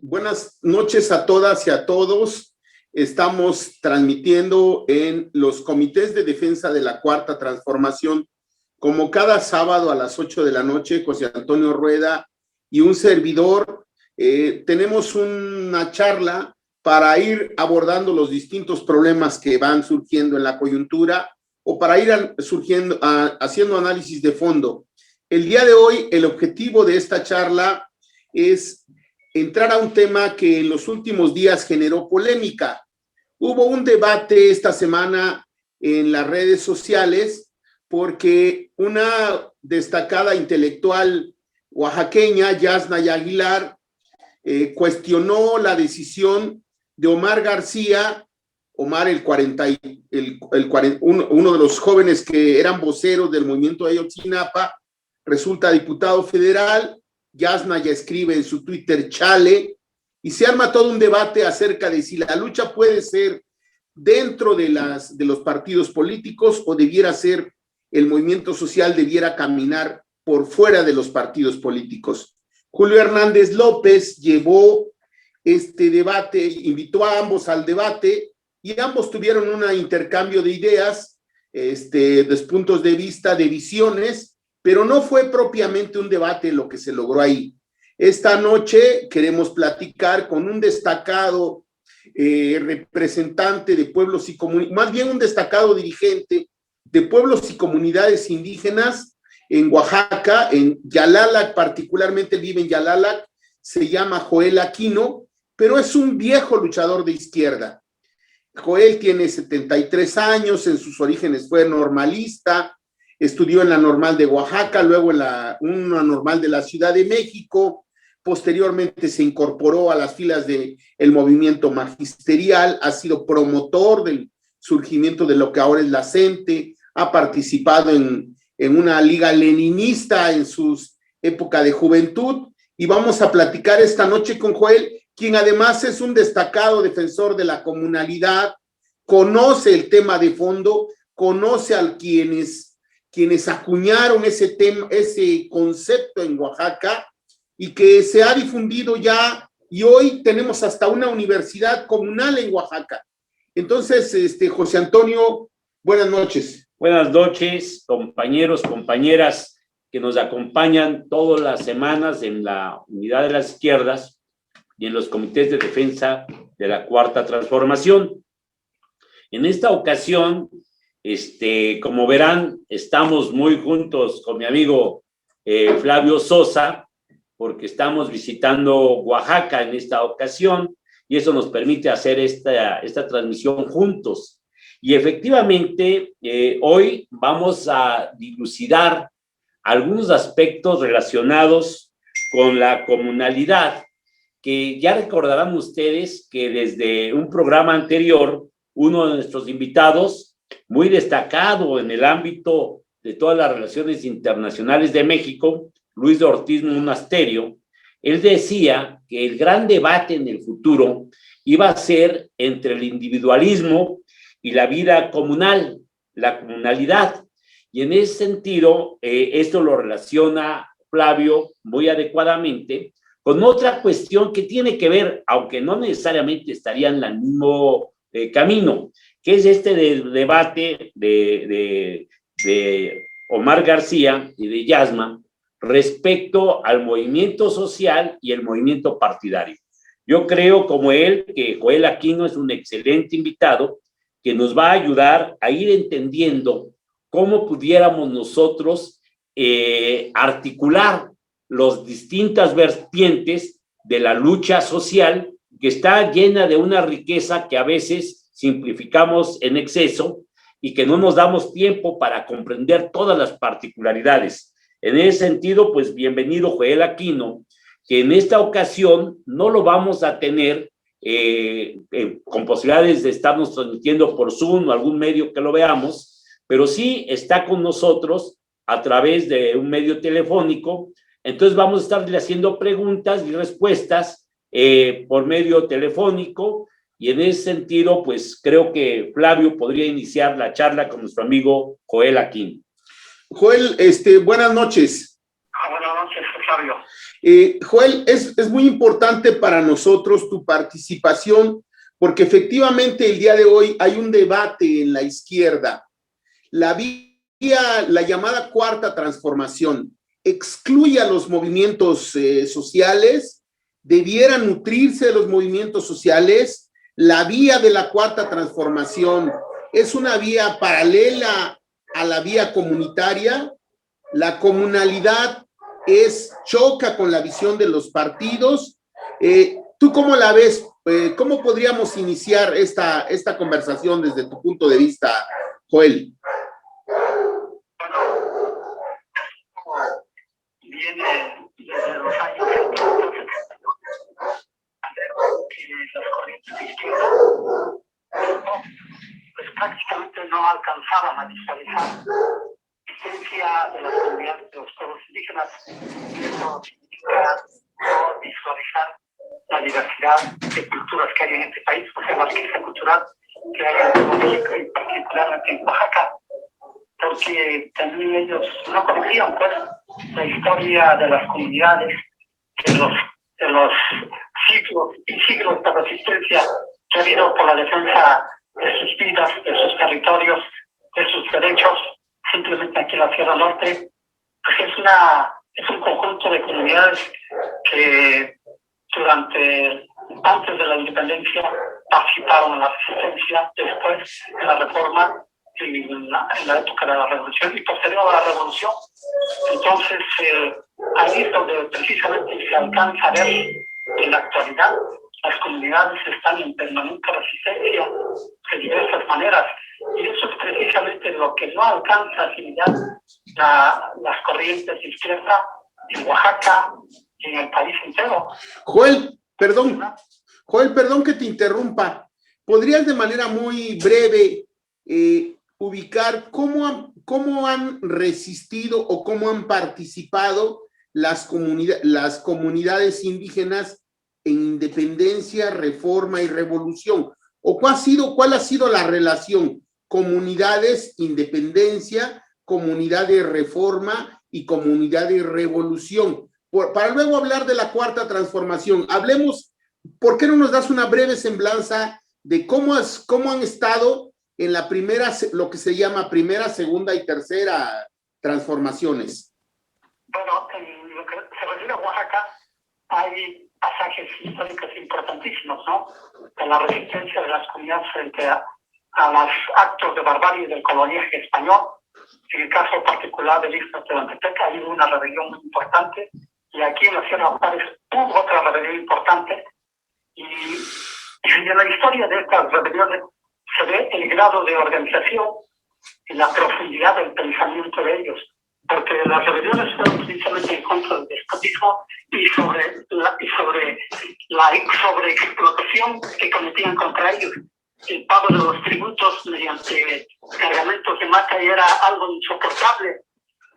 Buenas noches a todas y a todos. Estamos transmitiendo en los comités de defensa de la Cuarta Transformación, como cada sábado a las 8 de la noche, José Antonio Rueda y un servidor. Tenemos una charla para ir abordando los distintos problemas que van surgiendo en la coyuntura o para ir haciendo análisis de fondo. El día de hoy, el objetivo de esta charla es entrar a un tema que en los últimos días generó polémica. Hubo un debate esta semana en las redes sociales porque una destacada intelectual oaxaqueña, Yasnaya Aguilar, cuestionó la decisión de Omar García, uno de los jóvenes que eran voceros del movimiento de Ayotzinapa, resulta diputado federal. Yasnaya escribe en su Twitter chale, y se arma todo un debate acerca de si la lucha puede ser dentro de los partidos políticos o debiera ser el movimiento social, debiera caminar por fuera de los partidos políticos. Julio Hernández López llevó este debate, invitó a ambos al debate y ambos tuvieron un intercambio de ideas, de puntos de vista, de visiones, pero no fue propiamente un debate lo que se logró ahí. Esta noche queremos platicar con un destacado representante de pueblos y comunidades, más bien un destacado dirigente de pueblos y comunidades indígenas en Oaxaca, en Yalalac, particularmente vive en Yalalac, se llama Joel Aquino, pero es un viejo luchador de izquierda. Joel tiene 73 años, en sus orígenes fue normalista, estudió en la Normal de Oaxaca, luego en una Normal de la Ciudad de México, posteriormente se incorporó a las filas del movimiento magisterial, ha sido promotor del surgimiento de lo que ahora es la CENTE, ha participado en una liga leninista en su época de juventud, y vamos a platicar esta noche con Joel, quien además es un destacado defensor de la comunalidad, conoce el tema de fondo, conoce a quienes acuñaron ese tema, ese concepto en Oaxaca, y que se ha difundido ya, y hoy tenemos hasta una universidad comunal en Oaxaca. Entonces, José Antonio, buenas noches. Buenas noches, compañeros, compañeras que nos acompañan todas las semanas en la Unidad de las Izquierdas y en los comités de defensa de la Cuarta Transformación. En esta ocasión, como verán, estamos muy juntos con mi amigo Flavio Sosa, porque estamos visitando Oaxaca en esta ocasión, y eso nos permite hacer esta transmisión juntos. Y efectivamente, hoy vamos a dilucidar algunos aspectos relacionados con la comunalidad, que ya recordarán ustedes que desde un programa anterior, uno de nuestros invitados, muy destacado en el ámbito de todas las relaciones internacionales de México, Luis de Ortiz Monasterio, él decía que el gran debate en el futuro iba a ser entre el individualismo y la vida comunal, la comunalidad. Y en ese sentido, esto lo relaciona Flavio muy adecuadamente con otra cuestión que tiene que ver, aunque no necesariamente estarían en el mismo camino, que es debate de Omar García y de Yasma respecto al movimiento social y el movimiento partidario. Yo creo, como él, que Joel Aquino es un excelente invitado que nos va a ayudar a ir entendiendo cómo pudiéramos nosotros articular las distintas vertientes de la lucha social, que está llena de una riqueza que a veces simplificamos en exceso y que no nos damos tiempo para comprender todas las particularidades. En ese sentido, pues bienvenido Joel Aquino, que en esta ocasión no lo vamos a tener con posibilidades de estarnos transmitiendo por Zoom o algún medio que lo veamos, pero sí está con nosotros a través de un medio telefónico. Entonces vamos a estarle haciendo preguntas y respuestas por medio telefónico, y en ese sentido, pues creo que Flavio podría iniciar la charla con nuestro amigo Joel Aquino. Joel, buenas noches. Buenas noches, Flavio. Joel, es muy importante para nosotros tu participación, porque efectivamente el día de hoy hay un debate en la izquierda. La llamada cuarta transformación excluye a los movimientos sociales, debiera nutrirse de los movimientos sociales. La vía de la cuarta transformación es una vía paralela a la vía comunitaria. La comunalidad choca con la visión de los partidos. ¿Tú cómo la ves? ¿Cómo podríamos iniciar esta conversación desde tu punto de vista, Joel? Bueno, viene desde los años 70, que las corrientes de izquierda pues prácticamente no alcanzaban a visualizar la existencia de las comunidades de los pueblos indígenas. Eso significa no visualizar la diversidad de culturas que hay en este país, o sea, la riqueza cultural que hay en México y particularmente en Oaxaca, porque también ellos no conocían pues la historia de las comunidades, de los siglos y siglos de resistencia que ha habido por la defensa de sus vidas, de sus territorios, de sus derechos. Simplemente aquí en la Sierra Norte, pues es un conjunto de comunidades que antes de la independencia participaron en la resistencia, después en la reforma, en la época de la revolución y posterior a la revolución. Entonces, ahí es donde precisamente se alcanza a ver en la actualidad las comunidades están en permanente resistencia de diversas maneras, y eso es precisamente lo que no alcanza a asimilar las corrientes de izquierda en Oaxaca y en el país entero. Joel, perdón que te interrumpa. ¿Podrías de manera muy breve ubicar cómo han resistido o cómo han participado las comunidades indígenas en independencia, reforma y revolución? ¿O cuál ha sido la relación comunidades, independencia, comunidades, reforma y comunidades, revolución? Para luego hablar de la cuarta transformación, hablemos, ¿por qué no nos das una breve semblanza de cómo han estado en la primera, lo que se llama primera, segunda y tercera transformaciones? Bueno, en lo que se refiere a Oaxaca, hay pasajes históricos importantísimos, ¿no? De la resistencia de las comunidades frente a los actos de barbarie del coloniaje español. En el caso particular del Istmo de Tehuantepec, hay una rebelión muy importante, y aquí en la Sierra Juárez hubo otra rebelión importante, y en la historia de estas rebeliones se ve el grado de organización y la profundidad del pensamiento de ellos, porque las rebeliones fueron precisamente en contra del despotismo y sobre la sobreexplotación que cometían contra ellos. El pago de los tributos mediante cargamentos de mata era algo insoportable.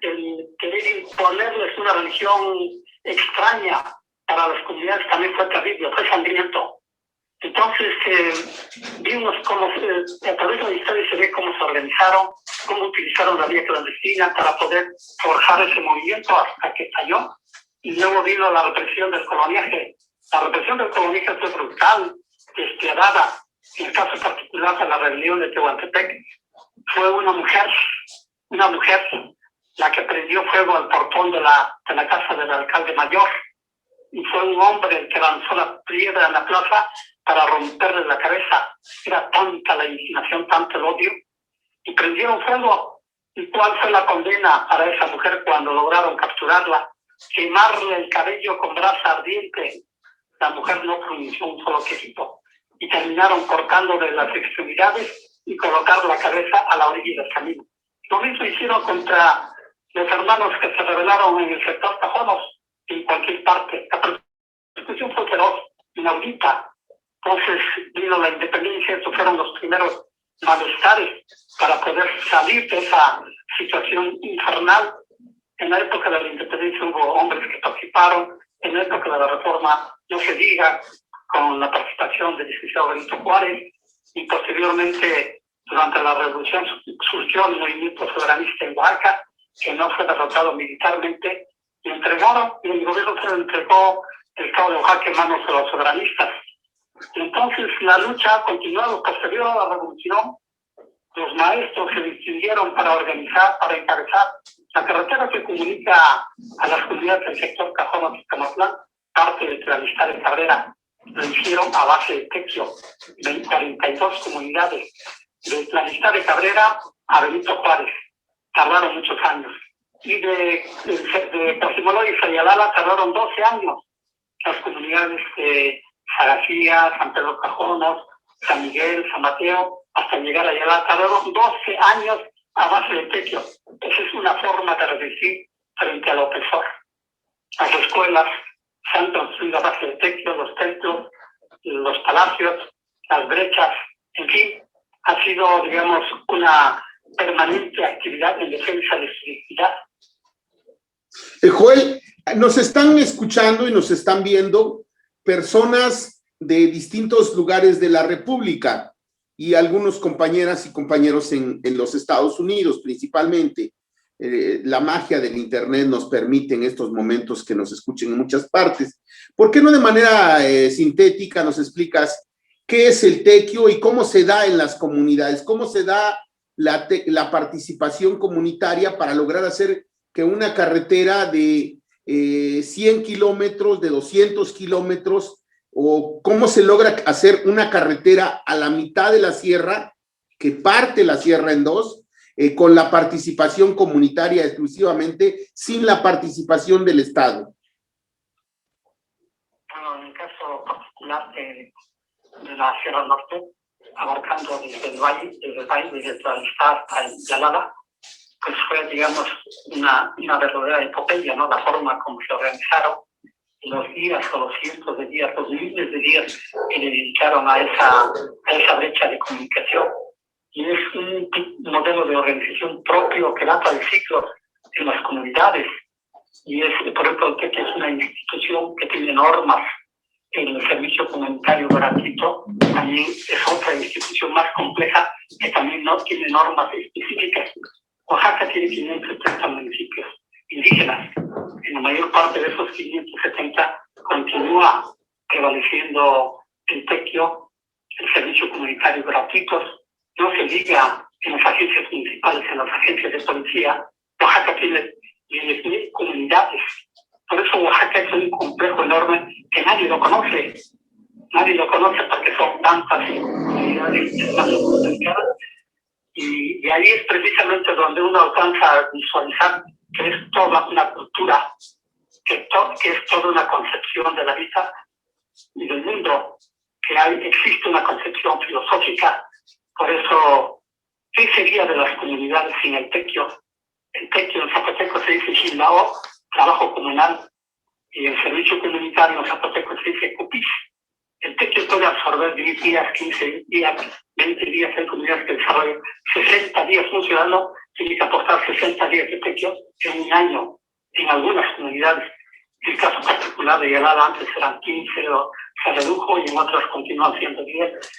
El querer imponerles una religión extraña para las comunidades también fue terrible, fue sangriento. Entonces, vimos cómo, a través de la historia se ve cómo se organizaron, cómo utilizaron la vía clandestina para poder forjar ese movimiento hasta que falló. Y luego vino la represión del coloniaje. La represión del coloniaje fue brutal, despiadada. En el caso particular de la rebelión de Tehuantepec, fue una mujer la que prendió fuego al portón de la casa del alcalde mayor, y fue un hombre el que lanzó la piedra en la plaza para romperle la cabeza. Era tanta la indignación, tanto el odio, y prendieron fuego. ¿Y cuál fue la condena para esa mujer cuando lograron capturarla? Quemarle el cabello con brasa ardiente. La mujer no pronunció un solo quejito. y terminaron cortándole las extremidades y colocar la cabeza a la orilla del camino. Lo mismo hicieron contra los hermanos que se rebelaron en el sector Cajonos, en cualquier parte. La persecución fue feroz, inaudita. Entonces vino la independencia, estos fueron los primeros malestares para poder salir de esa situación infernal. En la época de la independencia hubo hombres que participaron, en la época de la reforma no se diga, con la participación del licenciado Benito Juárez, y posteriormente durante la revolución surgió el movimiento soberanista en Oaxaca, que no fue derrotado militarmente, y entregaron, y el gobierno se entregó el estado de Oaxaca en manos de los soberanistas. Entonces la lucha ha continuado. Posterior a la revolución, los maestros se distinguieron para organizar, para encabezar la carretera que comunica a las comunidades del sector Cajonos y Camatlán, parte de Tlalistán de Cabrera. Lo hicieron a base de tequio, 42 comunidades, de Tlalistán de Cabrera a Benito Juárez. Tardaron muchos años. Y de Cosimolo y Sayalala tardaron 12 años. Las comunidades de Sagacía, San Pedro Cajonos, San Miguel, San Mateo, hasta llegar a Ayala, tardaron 12 años a base de tequio. Esa es una forma de resistir frente al opresor. Las escuelas se han construido a base de tequio, los templos, los palacios, las brechas, en fin, ha sido, digamos, una permanente actividad en defensa de su dignidad. Joel, nos están escuchando y nos están viendo personas de distintos lugares de la República y algunos compañeras y compañeros en los Estados Unidos principalmente. La magia del Internet nos permite en estos momentos que nos escuchen en muchas partes. ¿Por qué no de manera sintética nos explicas qué es el tequio y cómo se da en las comunidades? ¿Cómo se da la participación comunitaria para lograr hacer que una carretera de 100 kilómetros, de 200 kilómetros, o cómo se logra hacer una carretera a la mitad de la sierra, que parte la sierra en dos, con la participación comunitaria exclusivamente, sin la participación del Estado? Bueno, en el caso particular de la Sierra Norte, abarcando desde el valle, desde Tlalistán hasta Yalala, pues fue, digamos, una verdadera epopeya, ¿no? La forma como se organizaron, los días o los cientos de días, los miles de días que le dedicaron a esa brecha de comunicación. Y es un modelo de organización propio que data de siglos en las comunidades. Y es, por ejemplo, que es una institución que tiene normas. El servicio comunitario gratuito también es otra institución más compleja que también no tiene normas específicas. Oaxaca tiene 570 municipios indígenas. En la mayor parte de esos 570 continúa prevaleciendo el tequio, el servicio comunitario gratuito. No se liga en las agencias municipales, en las agencias de policía. Oaxaca tiene 10,000 comunidades. Por eso Oaxaca es un complejo enorme que nadie lo conoce. Nadie lo conoce porque son tantas comunidades internacionales. Y ahí es precisamente donde uno alcanza a visualizar que es toda una cultura, que es toda una concepción de la vida y del mundo, que existe una concepción filosófica. Por eso, ¿qué sería de las comunidades sin el tequio? El tequio en zapoteco se dice xilao, trabajo comunal, y el servicio comunitario en zapoteco se dice cupis. El tequio puede absorber 10 días, 15 días, 20 días en comunidades que desarrollan 60 días. Un ciudadano tiene que aportar 60 días de tequio en un año en algunas comunidades. En el caso particular de Yalala, antes eran 15, se redujo, y en otras continúan siendo 10.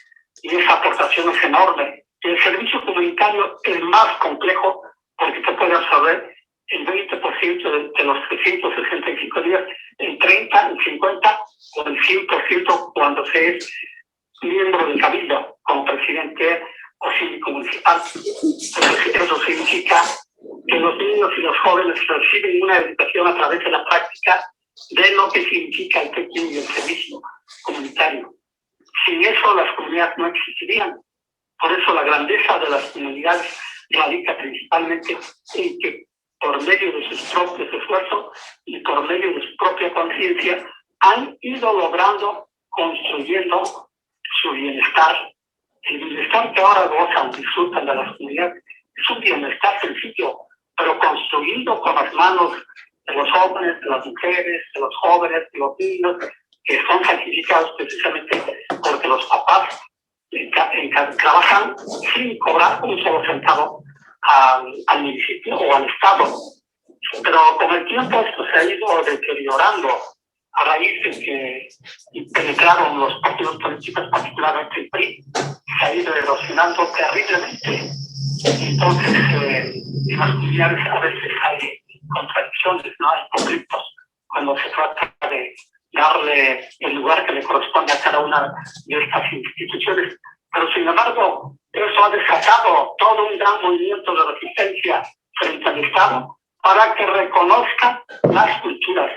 Y esa aportación es enorme. El servicio comunitario es más complejo porque te puede absorber el 20% de los 365 días, en 30, en 50 o en 100% cuando se es miembro del cabildo, como presidente o síndico municipal. Entonces, eso significa que los niños y los jóvenes reciben una educación a través de la práctica de lo que significa el tequio y el servicio comunitario. Sin eso las comunidades no existirían. Por eso la grandeza de las comunidades radica principalmente en que por medio de sus propios esfuerzos y por medio de su propia conciencia han ido logrando, construyendo su bienestar. El bienestar que ahora gozan, disfrutan de las comunidades, es un bienestar sencillo, pero construido con las manos de los hombres, de las mujeres, de los jóvenes, de los niños, que son sacrificados precisamente porque los papás trabajan sin cobrar un solo centavo al municipio o al Estado. Pero con el tiempo esto se ha ido deteriorando a raíz de que penetraron los partidos políticos, particularmente el PRI, se ha ido erosionando terriblemente. Entonces, en las comunidades a veces hay contradicciones, ¿no? Hay conflictos cuando se trata de darle el lugar que le corresponde a cada una de estas instituciones. Pero, sin embargo, eso ha desatado todo un gran movimiento de resistencia frente al Estado para que reconozca las culturas,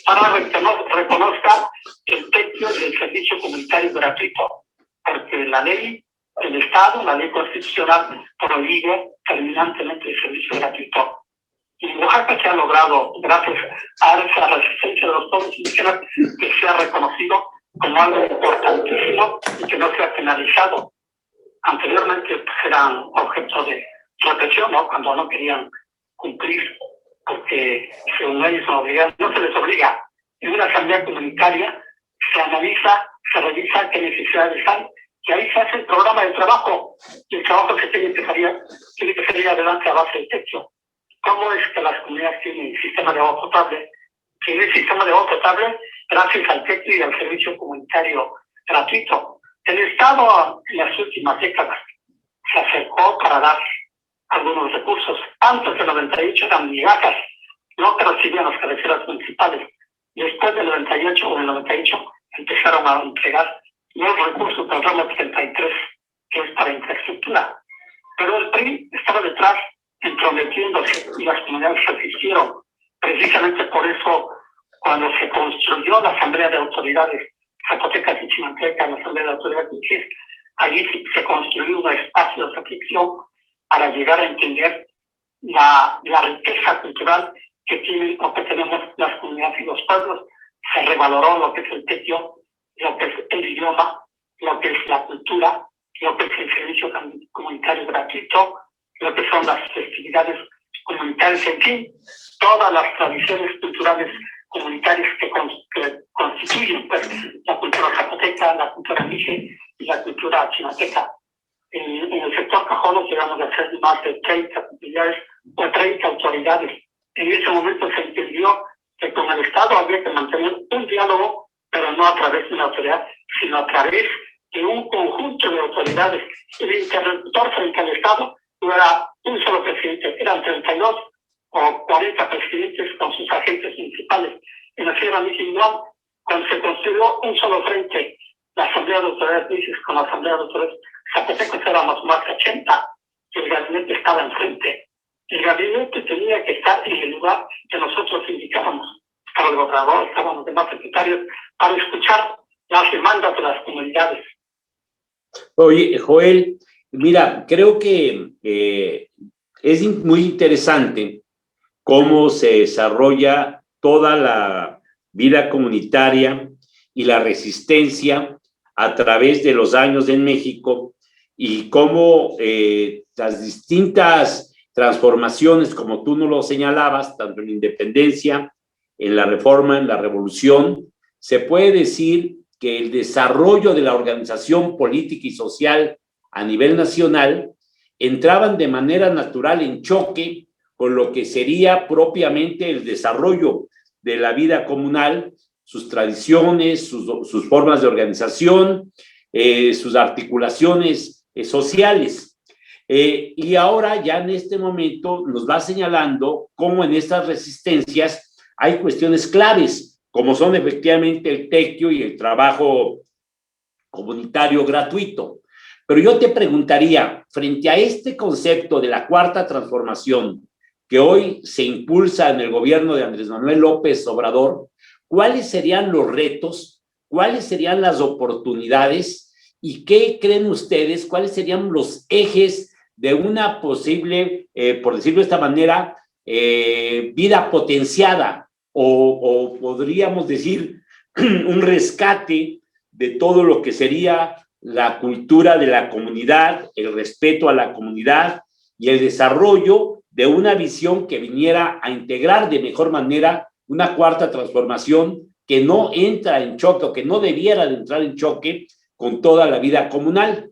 para que reconozca el techo del servicio comunitario gratuito, porque la ley del Estado, la ley constitucional, prohíbe terminantemente el servicio gratuito. Y en Oaxaca se ha logrado, gracias a esa resistencia de los pueblos indígenas, que sea reconocido como algo importantísimo y que no sea penalizado. Anteriormente pues, eran objeto de represión, ¿no? Cuando no querían cumplir, porque según ellos no se les obliga. En una asamblea comunitaria se analiza, se revisa qué necesidades hay, y ahí se hace el programa de trabajo, y el trabajo se tiene que salir adelante a base del techo. ¿Cómo es que las comunidades tienen sistema de agua potable? Tienen sistema de agua potable gracias al techo y al servicio comunitario gratuito. El Estado en las últimas décadas se acercó para dar algunos recursos. Antes del 98 eran migajas, no que recibían las cabeceras municipales. Después del 98 o del 98 empezaron a entregar los recursos del ramo 33, que es para infraestructura. Pero el PRI estaba detrás, entrometiéndose, y las comunidades resistieron. Precisamente por eso, cuando se construyó la Asamblea de Autoridades Zacotecas y Chimalteca, la Asamblea de Autoridades Michis, allí se construyó un espacio de reflexión para llegar a entender la riqueza cultural que tienen o que tenemos las comunidades y los pueblos. Se revaloró lo que es el techo, lo que es el idioma, lo que es la cultura, lo que es el servicio comunitario gratuito, lo que son las festividades comunitarias, en fin, todas las tradiciones culturales comunitarias que constituyen pues, la cultura zapoteca, la cultura miche y la cultura chimalteca. En el sector Cajonos llegamos a ser más de 30 comunidades o 30 autoridades. En ese momento se entendió que con el Estado había que mantener un diálogo, pero no a través de una autoridad, sino a través de un conjunto de autoridades. El interlocutor frente al Estado no era un solo presidente, eran 32 o 40 presidentes con sus agentes municipales. En la Sierra Michigan, cuando se construyó un solo frente, la Asamblea de Autoridades Miches con la Asamblea de Autoridades Zapotecos éramos más de 80, y el gabinete estaba enfrente. El gabinete tenía que estar en el lugar que nosotros indicábamos. Estaba el gobernador, estaban los demás secretarios, para escuchar las demandas de las comunidades. Oye, Joel, mira, creo que es muy interesante cómo se desarrolla toda la vida comunitaria y la resistencia a través de los años en México, y cómo las distintas transformaciones, como tú nos lo señalabas, tanto en la independencia, en la reforma, en la revolución, se puede decir que el desarrollo de la organización política y social a nivel nacional entraban de manera natural en choque con lo que sería propiamente el desarrollo de la vida comunal, sus tradiciones, sus formas de organización, sus articulaciones sociales. Y ahora ya en este momento nos va señalando cómo en estas resistencias hay cuestiones claves, como son efectivamente el tequio y el trabajo comunitario gratuito. Pero yo te preguntaría, frente a este concepto de la cuarta transformación que hoy se impulsa en el gobierno de Andrés Manuel López Obrador, ¿cuáles serían los retos? ¿Cuáles serían las oportunidades? ¿Y qué creen ustedes? ¿Cuáles serían los ejes de una posible, por decirlo de esta manera, vida potenciada? O podríamos decir un rescate de todo lo que sería la cultura de la comunidad, el respeto a la comunidad y el desarrollo de una visión que viniera a integrar de mejor manera una cuarta transformación que no entra en choque o que no debiera de entrar en choque con toda la vida comunal.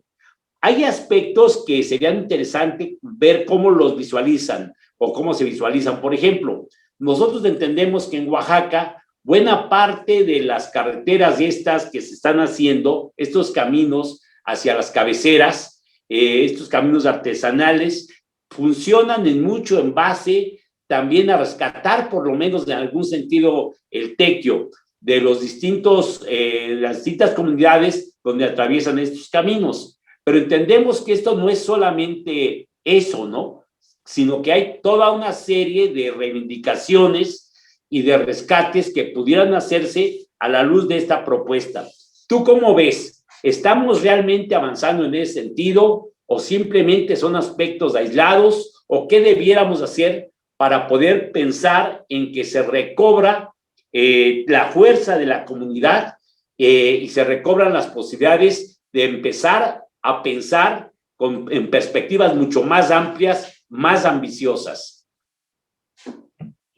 Hay aspectos que serían interesantes ver cómo los visualizan o cómo se visualizan. Por ejemplo, nosotros entendemos que en Oaxaca buena parte de las carreteras estas que se están haciendo, estos caminos hacia las cabeceras, estos caminos artesanales, funcionan en mucho en base también a rescatar por lo menos en algún sentido el tequio de los distintos, las distintas comunidades donde atraviesan estos caminos. Pero entendemos que esto no es solamente eso, ¿no? Sino que hay toda una serie de reivindicaciones y de rescates que pudieran hacerse a la luz de esta propuesta. ¿Tú cómo ves? ¿Estamos realmente avanzando en ese sentido o simplemente son aspectos aislados o qué debiéramos hacer para poder pensar en que se recobra la fuerza de la comunidad y se recobran las posibilidades de empezar a pensar en perspectivas mucho más amplias, más ambiciosas?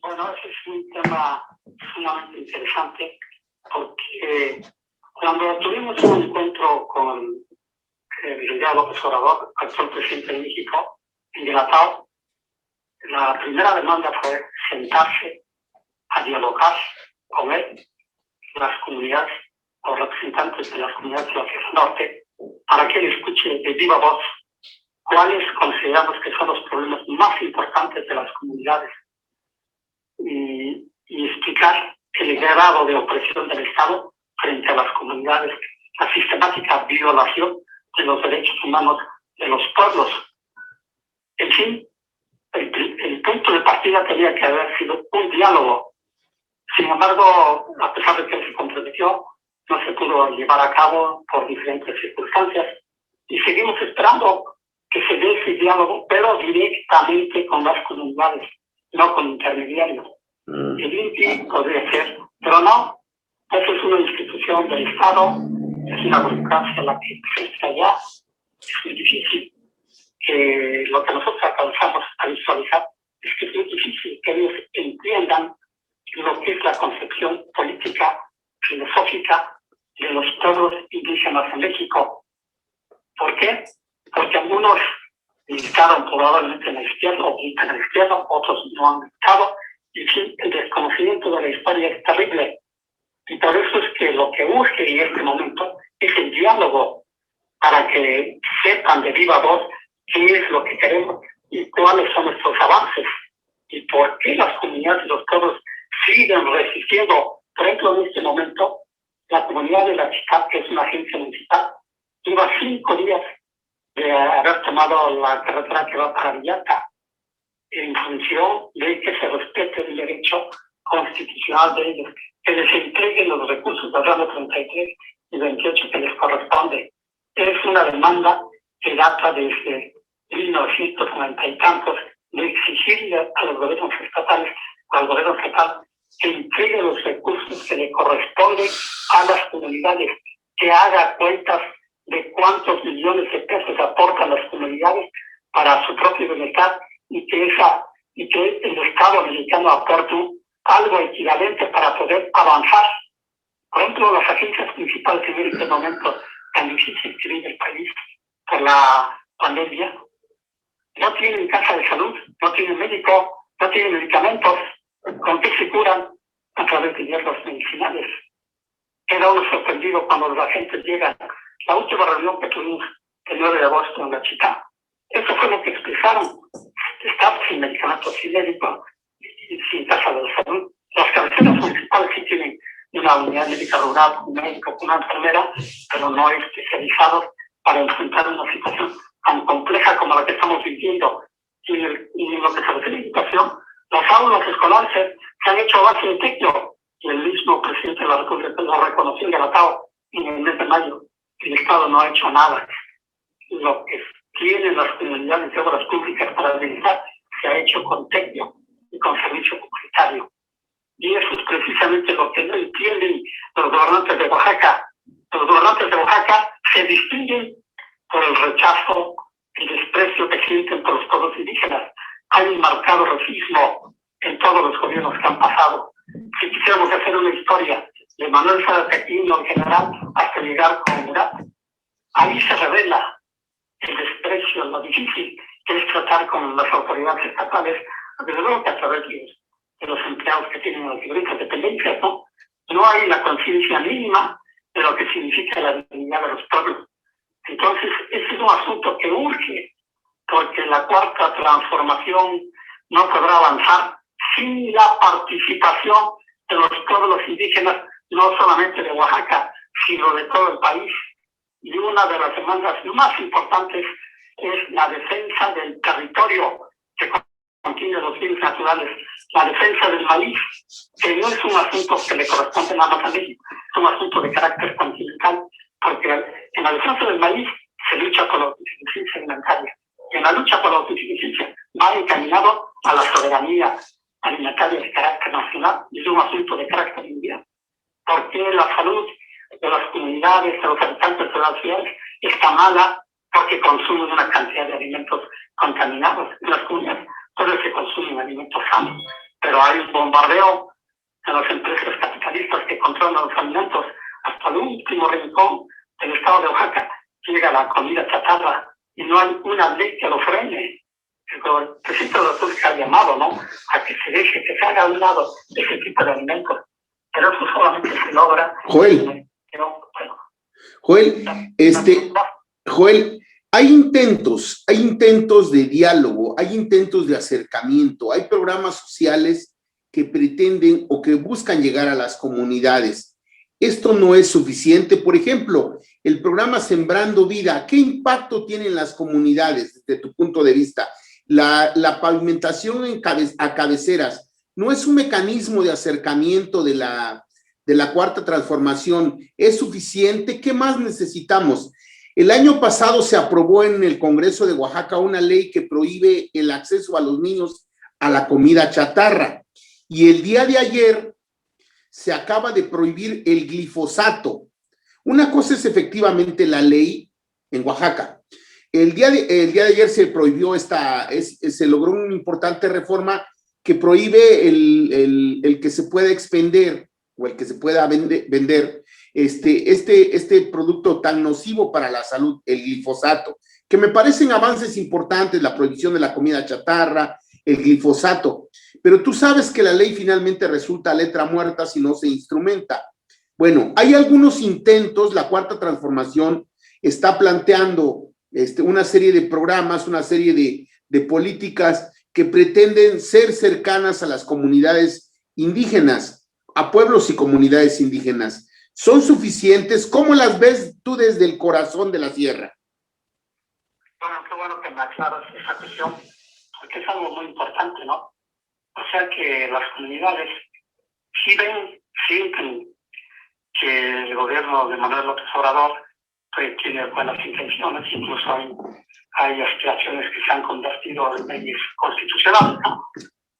Bueno, ese es un tema sumamente interesante porque cuando tuvimos un encuentro con Miguel López Obrador, actual presidente de México, en Guelatao, la primera demanda fue sentarse a dialogar con él, las comunidades, los representantes de las comunidades de la Sierra Norte, para que él escuche de viva voz cuáles consideramos que son los problemas más importantes de las comunidades y explicar el grado de opresión del Estado frente a las comunidades, la sistemática violación de los derechos humanos de los pueblos. En fin, el punto de partida tenía que haber sido un diálogo. Sin embargo, a pesar de que se comprometió, no se pudo llevar a cabo por diferentes circunstancias y seguimos esperando que se dé ese diálogo, pero directamente con las comunidades, no con intermediarios. El INPI podría ser, pero no, esa es una institución del Estado, es una burocracia la que existe allá, es muy difícil. Lo que nosotros alcanzamos a visualizar es que es muy difícil que ellos entiendan lo que es la concepción política, filosófica de los pueblos indígenas en México. ¿Por qué? Porque algunos militaron probablemente en la izquierda o militan en la izquierda, otros no han militado, y sí, el desconocimiento de la historia es terrible. Y por eso es que lo que urge en este momento es el diálogo para que sepan de viva voz qué es lo que queremos y cuáles son nuestros avances y por qué las comunidades y los pueblos siguen resistiendo. Por ejemplo, en este momento, la comunidad de La Chicap, que es una agencia municipal, lleva 5 días de haber tomado la carretera que va para Villata en función de que se respete el derecho constitucional de ellos, que les entreguen los recursos del ramo 33 y 28 que les corresponde. Es una demanda que data desde 1990 y tantos de exigirle a los gobiernos estatales, al gobierno estatal, que entregue los recursos que le corresponden a las comunidades, que haga cuentas de cuántos millones de pesos aportan las comunidades para su propio bienestar y que el Estado mexicano aporte algo equivalente para poder avanzar. Por ejemplo, las agencias principales en este momento tan difícil que vive el país por la pandemia, no tienen casa de salud, no tienen médico, no tienen medicamentos. ¿Con qué se curan? A través de hierbas medicinales. Queda uno sorprendido cuando la gente llega. La última reunión que tuvimos el 9 de agosto en La Chica, eso fue lo que expresaron. Está sin medicamentos, sin médico y sin casa de salud. Las cabeceras municipales sí tienen una unidad médica rural, un médico, una enfermera, pero no especializados para enfrentar una situación tan compleja como la que estamos viviendo. Y en lo que se refiere a educación, las aulas escolares se han hecho a base de tequio y el mismo presidente de la República lo reconoció en Guelatao en el mes de mayo. El Estado no ha hecho nada. Lo que tienen las comunidades de obras públicas para administrar se ha hecho con tequio y con servicio comunitario. Y eso es precisamente lo que no entienden los gobernantes de Oaxaca. Los gobernantes de Oaxaca se distinguen por el rechazo, el desprecio que sienten por los pueblos indígenas. Hay un marcado racismo en todos los gobiernos que han pasado. Si quisiéramos hacer una historia de Manuel Salas Pequino en general hasta llegar con Murat, ahí se revela el desprecio, lo difícil que es tratar con las autoridades estatales, desde luego que a través de los empleados que tienen las diferentes dependencias, no hay la conciencia mínima de lo que significa la dignidad de los pueblos. Entonces, ese es un asunto que urge, porque la cuarta transformación no podrá avanzar sin la participación de los pueblos indígenas, no solamente de Oaxaca, sino de todo el país. Y una de las demandas más importantes es la defensa del territorio que contiene los bienes naturales, la defensa del maíz, que no es un asunto que le corresponde nada más a México, es un asunto de carácter continental, porque en la defensa del maíz se lucha por la autosuficiencia alimentaria, y en la lucha por la autosuficiencia va encaminado a la soberanía alimentaria de carácter nacional, y es un asunto de carácter mundial, porque la salud de las comunidades, de los habitantes de las ciudades, está mala porque consumen una cantidad de alimentos contaminados. En las comunidades todos se consumen alimentos sanos, pero hay un bombardeo de las empresas capitalistas que controlan los alimentos hasta el último rincón del estado de Oaxaca. Llega la comida chatarra y no hay una ley que lo frene. El presidente de la República ha llamado, a que se deje, que se haga a un lado ese tipo de alimentos, pero eso solamente se logra. Joel, hay intentos de diálogo, hay intentos de acercamiento, hay programas sociales que pretenden o que buscan llegar a las comunidades. Esto no es suficiente. Por ejemplo, el programa Sembrando Vida, ¿qué impacto tiene en las comunidades desde tu punto de vista? La pavimentación a cabeceras, ¿no es un mecanismo de acercamiento de la cuarta transformación? ¿Es suficiente? ¿Qué más necesitamos? El año pasado se aprobó en el Congreso de Oaxaca una ley que prohíbe el acceso a los niños a la comida chatarra. Y el día de ayer se acaba de prohibir el glifosato. Una cosa es efectivamente la ley en Oaxaca. El día de ayer se prohibió se logró una importante reforma que prohíbe el que se pueda expender o el que se pueda vender este producto tan nocivo para la salud, el glifosato, que me parecen avances importantes, la prohibición de la comida chatarra, el glifosato, pero tú sabes que la ley finalmente resulta letra muerta si no se instrumenta. Bueno, hay algunos intentos, la cuarta transformación está planteando una serie de programas, una serie de políticas que pretenden ser cercanas a las comunidades indígenas, a pueblos y comunidades indígenas. ¿Son suficientes? ¿Cómo las ves tú desde el corazón de la sierra? Bueno, qué bueno que me aclaras esa cuestión, porque es algo muy importante, ¿no? O sea que las comunidades sienten que el gobierno de Manuel López Obrador tiene buenas intenciones, incluso hay aspiraciones que se han convertido en leyes constitucionales, ¿no?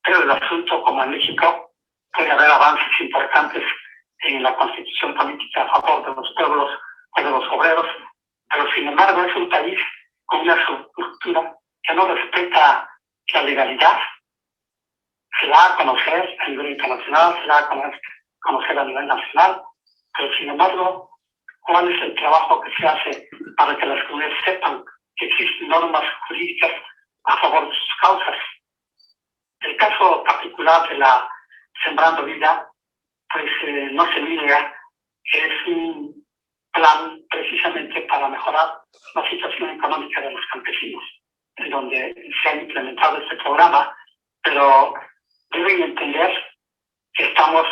Pero el asunto, como en México, puede haber avances importantes en la constitución política a favor de los pueblos o de los obreros, pero sin embargo es un país con una estructura que no respeta la legalidad. Se da a conocer a nivel internacional, se da a conocer a nivel nacional, pero sin embargo, ¿cuál es el trabajo que se hace para que las comunidades sepan que existen normas jurídicas a favor de sus causas? El caso particular de la Sembrando Vida, pues no se niega que es un plan precisamente para mejorar la situación económica de los campesinos, en donde se ha implementado este programa, pero deben entender que estamos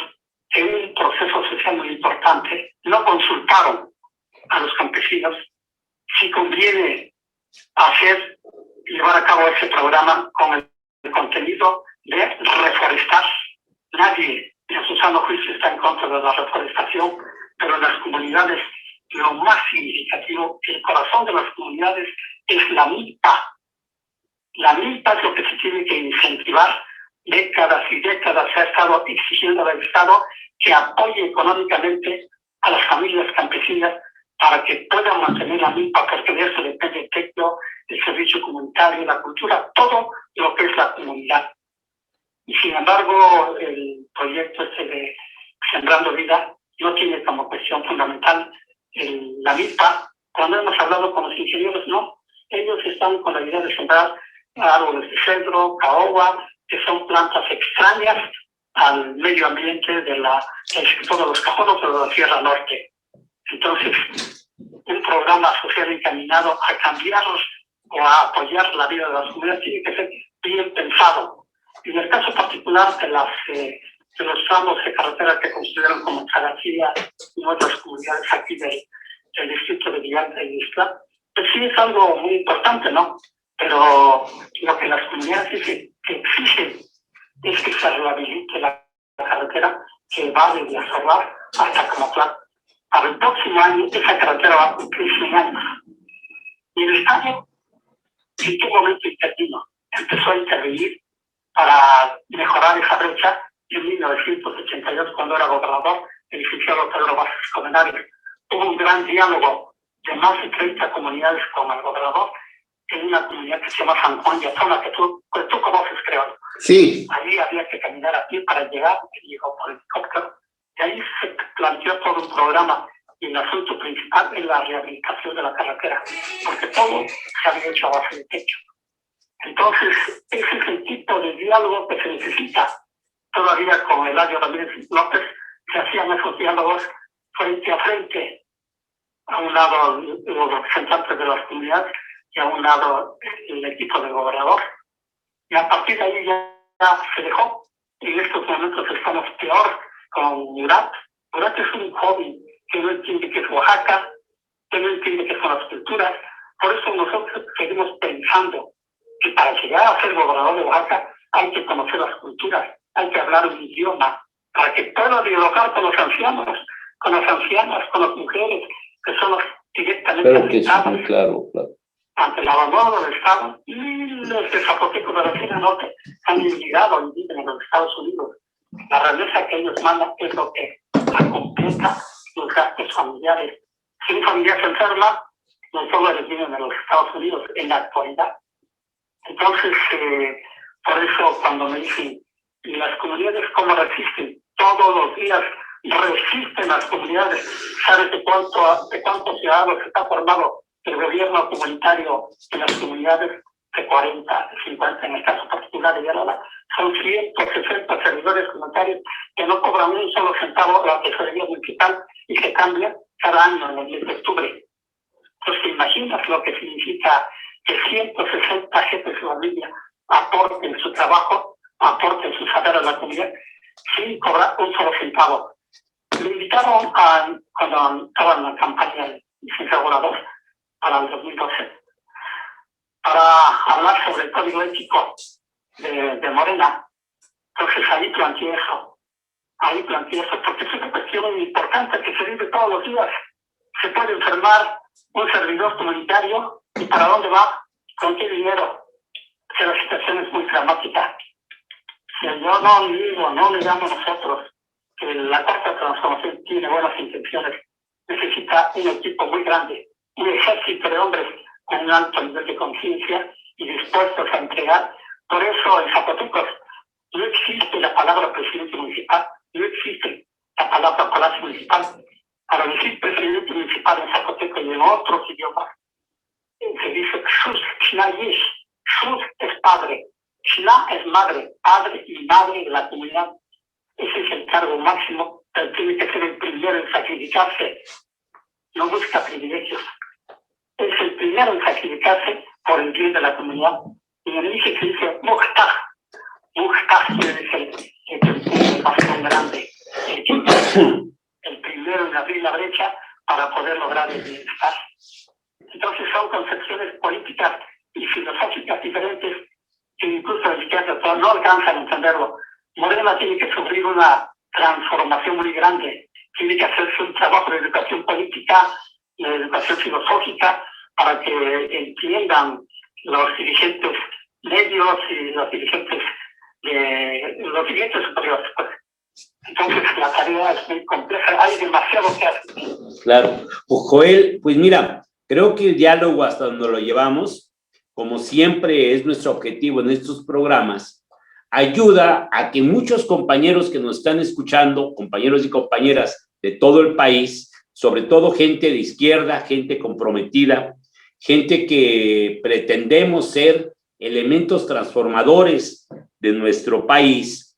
en un proceso social muy importante. No consultaron a los campesinos si conviene llevar a cabo ese programa con el contenido de reforestar. Nadie en su sano juicio está en contra de la reforestación, pero en las comunidades lo más significativo, el corazón de las comunidades es la milpa. La milpa es lo que se tiene que incentivar. Décadas y décadas se ha estado exigiendo al Estado que apoye económicamente a las familias campesinas para que puedan mantener la milpa, porque de eso depende el techo, el servicio comunitario, la cultura, todo lo que es la comunidad. Y sin embargo, el proyecto de Sembrando Vida no tiene como cuestión fundamental la milpa. Cuando hemos hablado con los ingenieros, no, ellos están con la idea de sembrar árboles de cedro, caoba, que son plantas extrañas al medio ambiente del sector de los cajones de la Sierra Norte. Entonces, un programa social encaminado a cambiarlos o a apoyar la vida de las comunidades tiene que ser bien pensado. En el caso particular de los tramos de carretera que construyeron como Chagarcía y otras comunidades aquí del distrito de Villalta y Ixtla, pues sí es algo muy importante, ¿no? Pero lo que las comunidades que exigen es que se rehabilite la carretera que va desde Azorrar hasta Camatlán. Para el próximo año esa carretera va a cumplir 100 años. Y el Estado, en qué momento intervino, empezó a intervenir para mejorar esa brecha en 1982, cuando era gobernador, el licenciado Pedro Vázquez Colmenares. Hubo un gran diálogo de más de 30 comunidades con el gobernador en una comunidad que se llama San Juan de Azona, que tú conoces, creo. Sí. Allí había que caminar a pie para llegar, y llegó por helicóptero. Y ahí se planteó todo un programa, y el asunto principal es la rehabilitación de la carretera, porque todo se había hecho a base de techo. Entonces, ese es el tipo de diálogo que se necesita. Todavía con Eladio Ramírez López se hacían esos diálogos frente a frente. A un lado los representantes de las comunidades y a un lado el equipo del gobernador. Y a partir de ahí ya se dejó. En estos momentos estamos peor con Murat. Murat es un joven que no entiende qué es Oaxaca, que no entiende qué son las culturas. Por eso nosotros seguimos pensando que para llegar a ser gobernador de Oaxaca hay que conocer las culturas, hay que hablar un idioma, para que pueda dialogar con los ancianos, con las ancianas, con las mujeres, que son los directamente afectados. Claro. Ante el abandono del Estado, miles de zapotecos de la Sierra Norte han inmigrado y viven en los Estados Unidos. La remesa que ellos mandan es lo que completa los gastos familiares. Si un familiar se enferma, los dólares vienen de los Estados Unidos en la actualidad. Entonces, por eso cuando me dicen, ¿y las comunidades cómo resisten? Todos los días resisten las comunidades. ¿Sabes de cuántos ciudadanos está formado el gobierno comunitario en las comunidades? De 40, 50, en el caso particular de Yalala. Son 160 servidores comunitarios que no cobran un solo centavo la tesorería municipal y se cambian cada año en el mes de octubre. Entonces, ¿te imaginas lo que significa que 160 jefes de familia aporten su trabajo, aporten su saber a la comunidad sin cobrar un solo centavo? Me invitaron cuando estaba en la campaña del licenciado para el 2012 para hablar sobre el código ético de Morena. Entonces ahí planteé eso, porque es una cuestión importante que se vive todos los días. Se puede enfermar un servidor comunitario y ¿para dónde va? ¿Con qué dinero? Que la situación es muy dramática. Si yo no le llamo a nosotros que la Cuarta Transformación tiene buenas intenciones, necesita un equipo muy grande, un ejército de hombres con un alto nivel de conciencia y dispuestos a entregar. Por eso en Zapotecos no existe la palabra presidente municipal, no existe la palabra palacio municipal. Para decir presidente municipal en Zapoteco y en otros idiomas, se dice Xus, Xnayish. Xus es padre, Xna es madre, padre y madre de la comunidad. Ese es el cargo máximo, pero tiene que ser el primero en sacrificarse. No busca privilegios. Es el primero en sacrificarse por el bien de la comunidad. Y en el dice que dice Muxtaj. Muxtaj quiere decir el más grande, el primero en abrir la brecha para poder lograr el bienestar. Entonces son concepciones políticas y filosóficas diferentes que incluso el izquierda no alcanzan a entenderlo. Morena tiene que sufrir una transformación muy grande, tiene que hacerse un trabajo de educación política, de educación filosófica, para que entiendan los dirigentes medios y los dirigentes superiores. Pues. Entonces la tarea es muy compleja, hay demasiado que hacer. Claro. Pues, Joel, pues mira, creo que el diálogo hasta donde lo llevamos, como siempre es nuestro objetivo en estos programas, ayuda a que muchos compañeros que nos están escuchando, compañeros y compañeras de todo el país, sobre todo gente de izquierda, gente comprometida, gente que pretendemos ser elementos transformadores de nuestro país,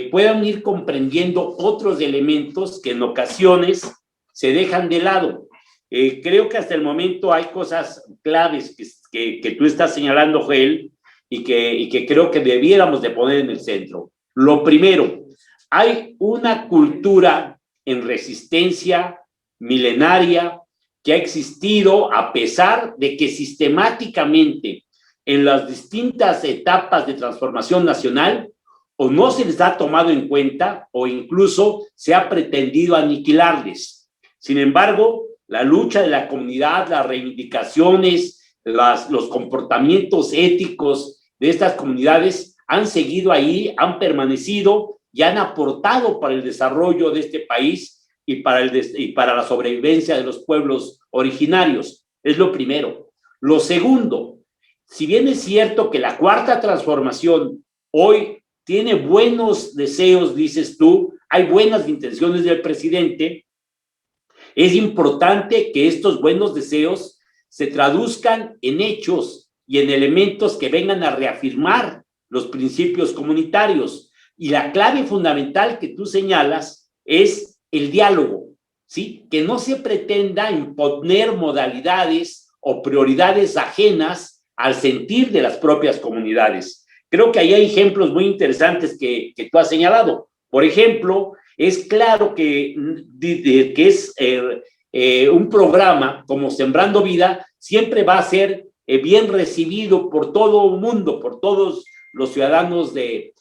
puedan ir comprendiendo otros elementos que en ocasiones se dejan de lado. Creo que hasta el momento hay cosas claves que tú estás señalando, Joel, y que creo que debiéramos de poner en el centro. Lo primero, hay una cultura en resistencia milenaria que ha existido a pesar de que sistemáticamente en las distintas etapas de transformación nacional o no se les ha tomado en cuenta o incluso se ha pretendido aniquilarles. Sin embargo, la lucha de la comunidad, las reivindicaciones, los comportamientos éticos de estas comunidades han seguido ahí, han permanecido y han aportado para el desarrollo de este país y para la sobrevivencia de los pueblos originarios. Es lo primero. Lo segundo, si bien es cierto que la Cuarta Transformación hoy tiene buenos deseos, dices tú, hay buenas intenciones del presidente, es importante que estos buenos deseos se traduzcan en hechos y en elementos que vengan a reafirmar los principios comunitarios. Y la clave fundamental que tú señalas es el diálogo, ¿sí? Que no se pretenda imponer modalidades o prioridades ajenas al sentir de las propias comunidades. Creo que ahí hay ejemplos muy interesantes que tú has señalado. Por ejemplo, es claro que es un programa como Sembrando Vida siempre va a ser bien recibido por todo el mundo, por todos los ciudadanos de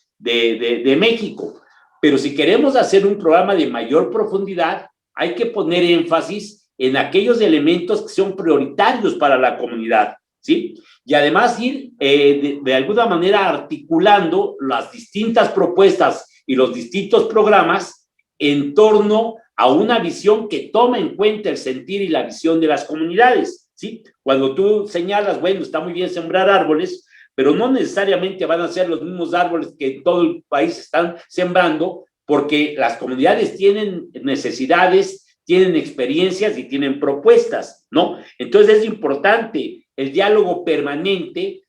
México. Pero si queremos hacer un programa de mayor profundidad, hay que poner énfasis en aquellos elementos que son prioritarios para la comunidad, ¿sí? Y además ir de alguna manera articulando las distintas propuestas y los distintos programas en torno a una visión que toma en cuenta el sentir y la visión de las comunidades, ¿sí? Cuando tú señalas, bueno, está muy bien sembrar árboles, pero no necesariamente van a ser los mismos árboles que en todo el país están sembrando, porque las comunidades tienen necesidades, tienen experiencias y tienen propuestas, ¿no? Entonces es importante el diálogo permanente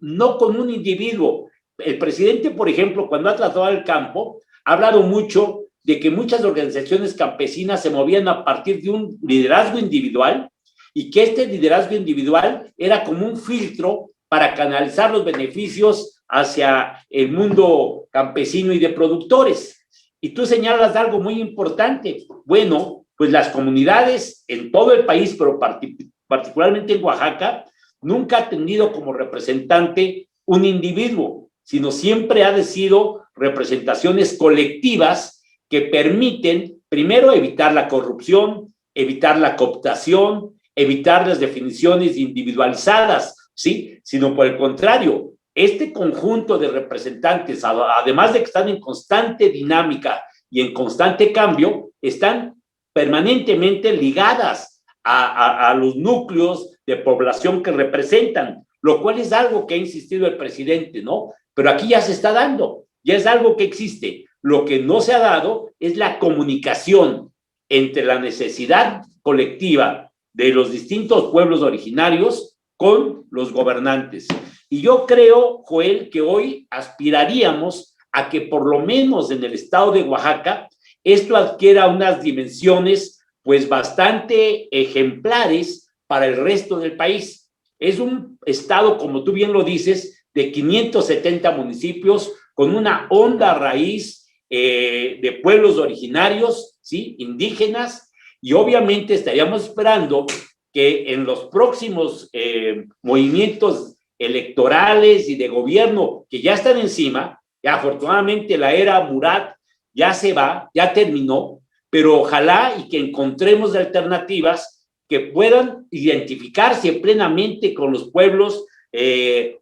no con un individuo. El presidente, por ejemplo, cuando ha tratado al campo, ha hablado mucho de que muchas organizaciones campesinas se movían a partir de un liderazgo individual y que este liderazgo individual era como un filtro para canalizar los beneficios hacia el mundo campesino y de productores. Y tú señalas algo muy importante. Bueno, pues las comunidades en todo el país, pero particularmente en Oaxaca, nunca ha tenido como representante un individuo, sino siempre ha sido representaciones colectivas que permiten, primero, evitar la corrupción, evitar la cooptación, evitar las definiciones individualizadas, ¿sí? Sino por el contrario, este conjunto de representantes, además de que están en constante dinámica y en constante cambio, están permanentemente ligadas a los núcleos de población que representan, lo cual es algo que ha insistido el presidente, ¿no? Pero aquí ya se está dando, ya es algo que existe. Lo que no se ha dado es la comunicación entre la necesidad colectiva de los distintos pueblos originarios con los gobernantes. Y yo creo, Joel, que hoy aspiraríamos a que por lo menos en el estado de Oaxaca esto adquiera unas dimensiones pues bastante ejemplares para el resto del país. Es un estado, como tú bien lo dices, de 570 municipios con una honda raíz de pueblos originarios, ¿sí? Indígenas, y obviamente estaríamos esperando que en los próximos movimientos electorales y de gobierno que ya están encima, ya afortunadamente la era Murat ya se va, ya terminó, pero ojalá y que encontremos alternativas que puedan identificarse plenamente con los pueblos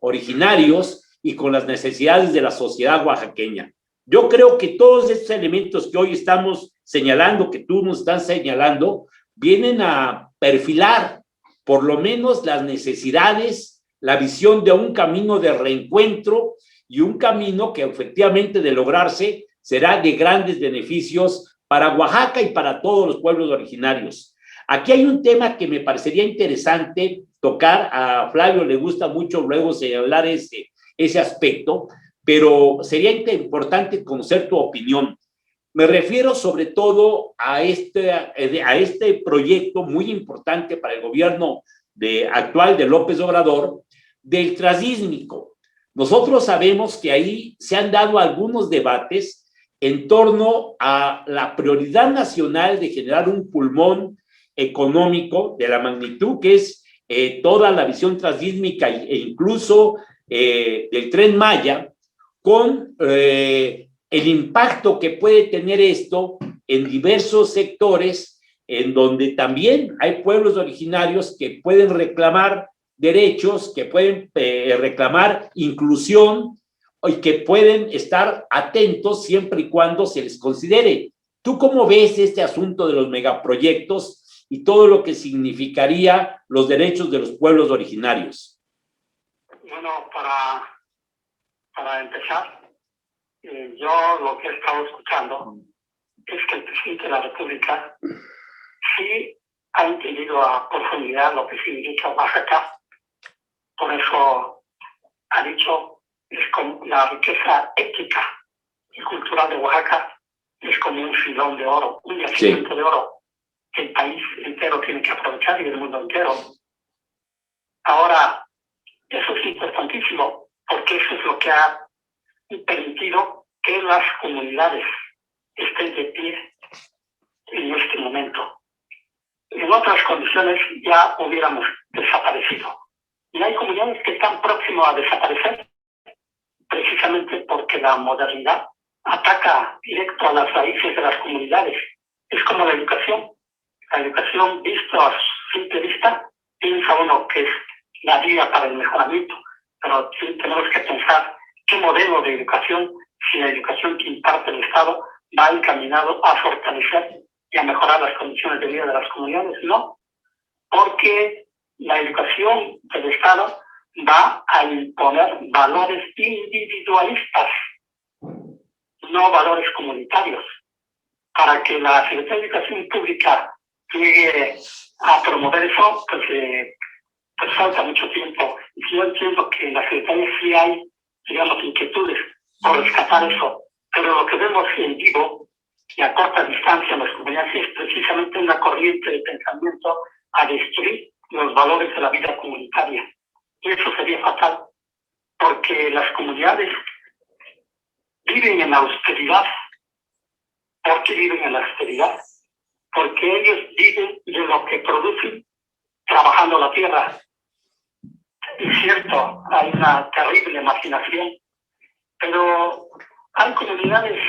originarios y con las necesidades de la sociedad oaxaqueña. Yo creo que todos estos elementos que hoy estamos señalando, que tú nos estás señalando, vienen a perfilar por lo menos las necesidades, la visión de un camino de reencuentro y un camino que efectivamente de lograrse será de grandes beneficios para Oaxaca y para todos los pueblos originarios. Aquí hay un tema que me parecería interesante tocar, a Flavio le gusta mucho luego señalar ese aspecto, pero sería importante conocer tu opinión. Me refiero sobre todo a este proyecto muy importante para el gobierno actual de López Obrador, del transísmico. Nosotros sabemos que ahí se han dado algunos debates en torno a la prioridad nacional de generar un pulmón económico de la magnitud que es toda la visión transísmica e incluso del Tren Maya, con el impacto que puede tener esto en diversos sectores, en donde también hay pueblos originarios que pueden reclamar derechos, que pueden reclamar inclusión y que pueden estar atentos siempre y cuando se les considere. ¿Tú cómo ves este asunto de los megaproyectos y todo lo que significaría los derechos de los pueblos originarios? Bueno, para empezar, yo lo que he estado escuchando es que el presidente de la República sí ha entendido a profundidad lo que significa Oaxaca. Por eso ha dicho, es como la riqueza étnica y cultural de Oaxaca es como un filón de oro, un yacimiento de oro que el país entero tiene que aprovechar y el mundo entero. Ahora, eso es importantísimo porque eso es lo que ha permitido que las comunidades estén de pie en este momento. En otras condiciones ya hubiéramos desaparecido. Y hay comunidades que están próximas a desaparecer precisamente porque la modernidad ataca directo a las raíces de las comunidades. Es como la educación. La educación, visto a simple vista, piensa uno que es la vía para el mejoramiento, pero sí tenemos que pensar qué modelo de educación, si la educación que imparte el Estado va encaminado a fortalecer y a mejorar las condiciones de vida de las comunidades. No, porque la educación del Estado va a imponer valores individualistas, no valores comunitarios. Para que la Secretaría de Educación Pública llegue a promover eso, pues falta mucho tiempo. Y yo entiendo que en la Secretaría sí hay, digamos, inquietudes por rescatar eso, pero lo que vemos en vivo y a corta distancia en las comunidades es precisamente una corriente de pensamiento a destruir los valores de la vida comunitaria. Y eso sería fatal, porque las comunidades viven en la austeridad. ¿Por qué viven en la austeridad? Porque ellos viven de lo que producen trabajando la tierra. Es cierto, hay una terrible marginación, pero hay comunidades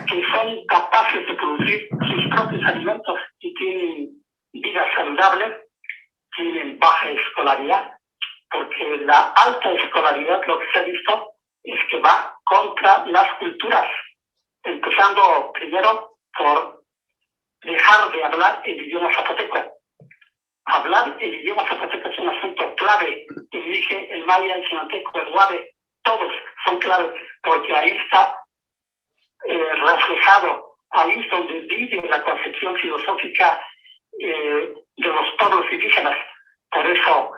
que son capaces de producir sus propios alimentos y tienen vida saludable, tienen baja escolaridad, porque la alta escolaridad, lo que se ha visto, es que va contra las culturas, empezando primero por dejar de hablar el idioma zapoteco. Hablar el idioma zapoteco es un asunto clave. El Mije, el Maya, el Chinateco, el Guave, todos son claves, porque ahí está reflejado, ahí es donde vive la concepción filosófica de los pueblos indígenas. Por eso,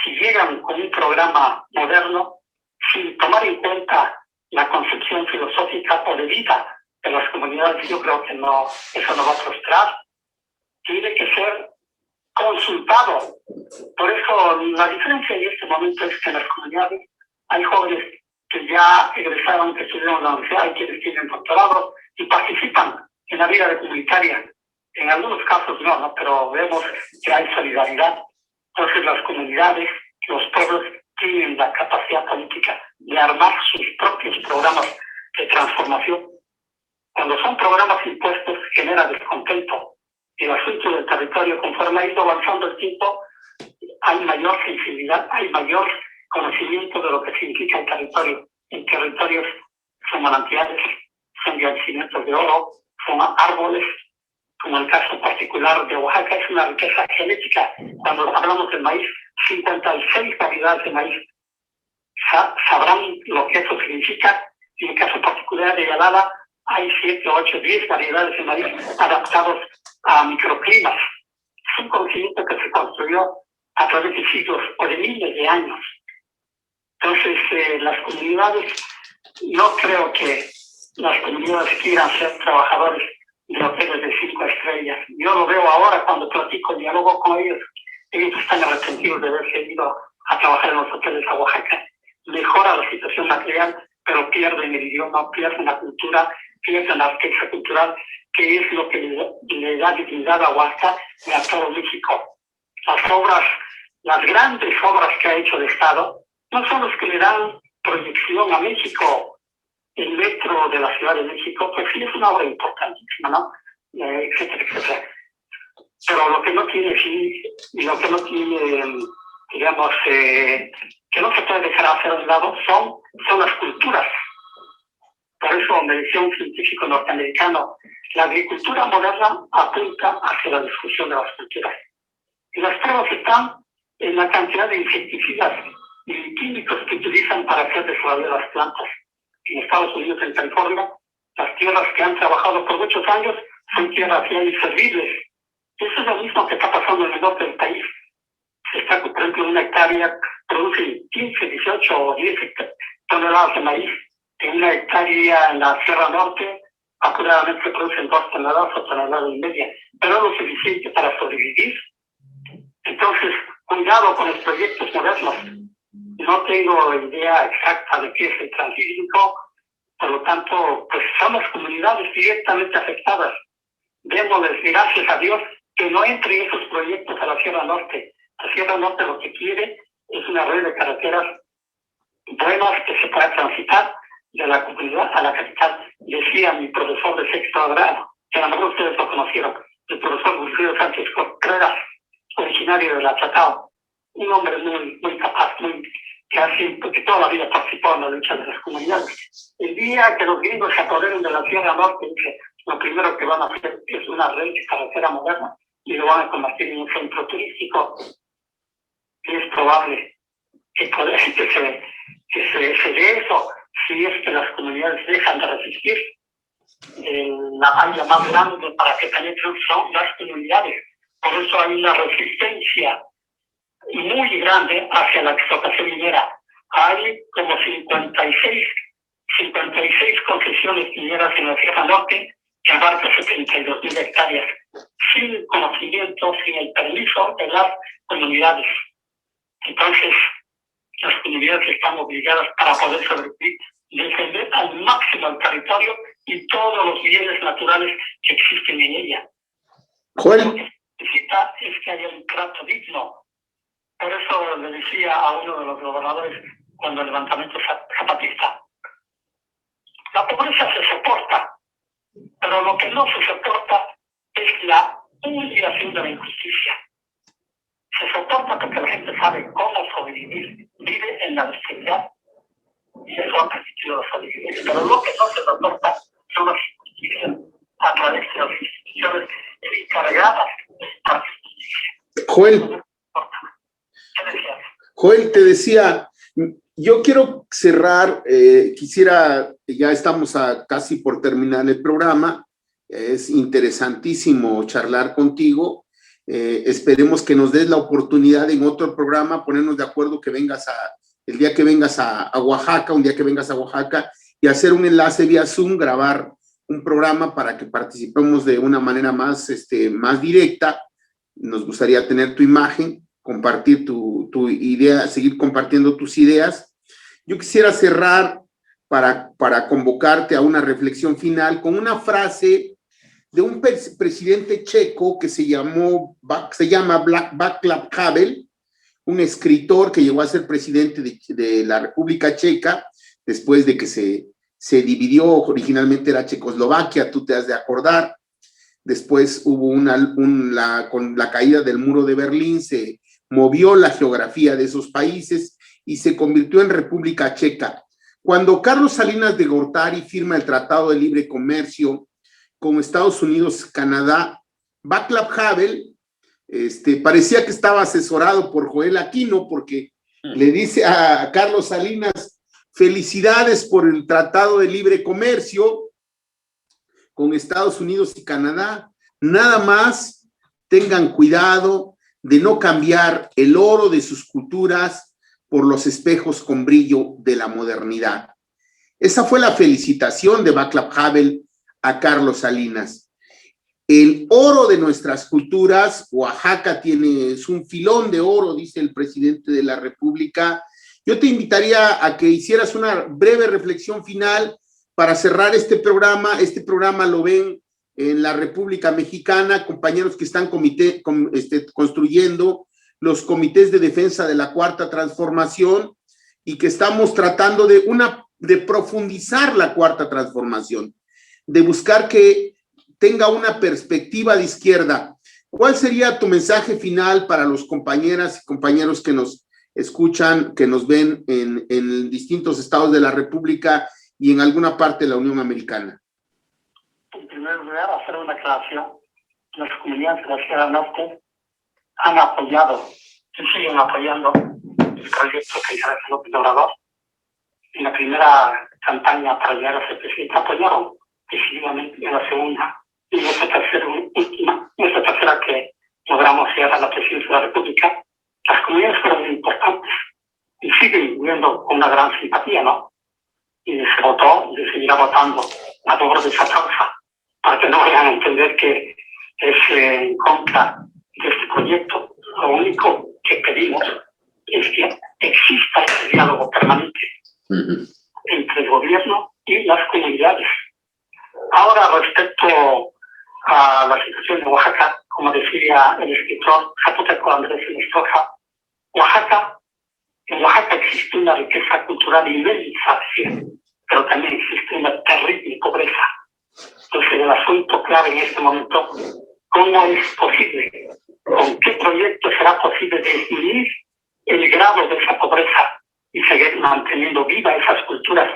si llegan con un programa moderno, sin tomar en cuenta la concepción filosófica o de vida de las comunidades, yo creo que no, eso no va a frustrar. Tiene que ser consultado. Por eso la diferencia en este momento es que en las comunidades hay jóvenes que ya egresaron, que estudiaron en la universidad y quienes tienen doctorado y participan en la vida comunitaria. En algunos casos no, pero vemos que hay solidaridad. Entonces las comunidades, los pueblos tienen la capacidad política de armar sus propios programas de transformación. Cuando son programas impuestos genera descontento. El asunto del territorio, conforme ha ido avanzando el tiempo, hay mayor sensibilidad, hay mayor conocimiento de lo que significa el territorio. En territorios son manantiales, son yacimientos de oro, son árboles, como el caso particular de Oaxaca, es una riqueza genética. Cuando hablamos del maíz, 56 variedades de maíz. Sabrán lo que eso significa. En el caso particular de Yalala, hay 7, 8, 10 variedades de maíz adaptados a microclimas. Es un conocimiento que se construyó a través de siglos o de miles de años. Entonces, las comunidades, no creo que las comunidades quieran ser trabajadores de hoteles de 5 estrellas. Yo lo veo ahora cuando platico, diálogo con ellos. Ellos están arrepentidos de haberse ido a trabajar en los hoteles a Oaxaca. Mejora la situación material, pero pierden el idioma, pierden la cultura, pierden la riqueza cultural, que es lo que le da dignidad a Oaxaca y a todo México. Las grandes obras que ha hecho el Estado, no son los que le dan proyección a México. El metro de la Ciudad de México, pues sí es una obra importantísima, ¿no? Etcétera, etcétera. Pero lo que no tiene, sí, y lo que no tiene, digamos, que no se puede dejar hacer a un lado, son las culturas. Por eso me decía un científico norteamericano, la agricultura moderna apunta hacia la difusión de las culturas. Y las pruebas están en la cantidad de insecticidas y químicos que utilizan para hacer desarrollar las plantas. En Estados Unidos, en California, las tierras que han trabajado por muchos años son tierras ya inservibles. Eso es lo mismo que está pasando en el norte del país. Se está, por ejemplo, una hectárea produce 15, 18 o 10 toneladas de maíz. En una hectárea en la Sierra Norte, acuradamente se producen 2 toneladas o toneladas y media, pero no lo suficiente para sobrevivir. Entonces, cuidado con los proyectos modernos. No tengo idea exacta de qué es el transísmico, por lo tanto, pues somos comunidades directamente afectadas. Démosles gracias a Dios que no entren esos proyectos a la Sierra Norte. La Sierra Norte lo que quiere es una red de carreteras buenas que se pueda transitar de la comunidad a la capital. Decía mi profesor de sexto grado, que a lo mejor ustedes lo conocieron, el profesor Wilfrido Sánchez Contreras, originario de La Chacao, un hombre muy capaz, que toda la vida participó en la lucha de las comunidades. El día que los gringos se apoderen de la Sierra Norte, dice, lo primero que van a hacer es una red de carretera moderna y lo van a convertir en un centro turístico. Y es probable que se dé eso si es que las comunidades dejan de resistir. La valla más grande para que penetren son las comunidades. Por eso hay una resistencia muy grande hacia la explotación minera. Hay como 56 concesiones mineras en la Sierra Norte que abarca 72.000 hectáreas, sin conocimiento, sin el permiso de las comunidades. Entonces, las comunidades están obligadas para poder sobrevivir, defender al máximo el territorio y todos los bienes naturales que existen en ella. Joel. Lo que se necesita es que haya un trato digno. Por eso le decía a uno de los gobernadores cuando el levantamiento zapatista, la pobreza se soporta, pero lo que no se soporta es la humillación de la injusticia. Se soporta porque la gente sabe cómo sobrevivir, vive en la austeridad y eso ha permitido sobrevivir. Pero lo que no se soporta son las injusticias a través de las instituciones encargadas de esta justicia. Joel, te decía, yo quiero cerrar, ya estamos casi por terminar el programa, es interesantísimo charlar contigo, esperemos que nos des la oportunidad en otro programa, ponernos de acuerdo el día que vengas a Oaxaca, un día que vengas a Oaxaca, y hacer un enlace vía Zoom, grabar un programa para que participemos de una manera más directa. Nos gustaría tener tu imagen, compartir tu idea, seguir compartiendo tus ideas. Yo quisiera cerrar para convocarte a una reflexión final con una frase de un presidente checo que se llama Václav Havel, un escritor que llegó a ser presidente de la República Checa después de que se dividió. Originalmente era Checoslovaquia, tú te has de acordar. Después hubo con la caída del muro de Berlín se movió la geografía de esos países y se convirtió en República Checa. Cuando Carlos Salinas de Gortari firma el Tratado de Libre Comercio con Estados Unidos, Canadá, Václav Havel parecía que estaba asesorado por Joel Aquino, porque le dice a Carlos Salinas: felicidades por el Tratado de Libre Comercio con Estados Unidos y Canadá, nada más tengan cuidado de no cambiar el oro de sus culturas por los espejos con brillo de la modernidad. Esa fue la felicitación de Václav Havel a Carlos Salinas. El oro de nuestras culturas, Oaxaca es un filón de oro, dice el presidente de la República. Yo te invitaría a que hicieras una breve reflexión final para cerrar este programa. Este programa lo ven en la República Mexicana, compañeros que están construyendo los comités de defensa de la Cuarta Transformación y que estamos tratando de profundizar la Cuarta Transformación, de buscar que tenga una perspectiva de izquierda. ¿Cuál sería tu mensaje final para los compañeras y compañeros que nos escuchan, que nos ven en distintos estados de la República y en alguna parte de la Unión Americana? En primer lugar, hacer una aclaración. Las comunidades de la Sierra Norte han apoyado y siguen apoyando el proyecto que hizo López Obrador. En la primera campaña para llegar a ser presidente apoyaron decididamente, en la segunda y en esta tercera que logramos llegar a la presidencia de la República, las comunidades fueron muy importantes y siguen viviendo con una gran simpatía, ¿no? Y se votó y se seguirá votando a favor de esa causa, para que no vayan a entender que es en contra de este proyecto. Lo único que pedimos es que exista este diálogo permanente entre el gobierno y las comunidades. Ahora, respecto a la situación de Oaxaca, como decía el escritor zapoteco Andrés Enestrosa, en Oaxaca existe una riqueza cultural inmensa, pero también existe una terrible pobreza. Entonces, el asunto clave en este momento, ¿cómo es posible? ¿Con qué proyecto será posible disminuir el grado de esa pobreza y seguir manteniendo viva esas culturas?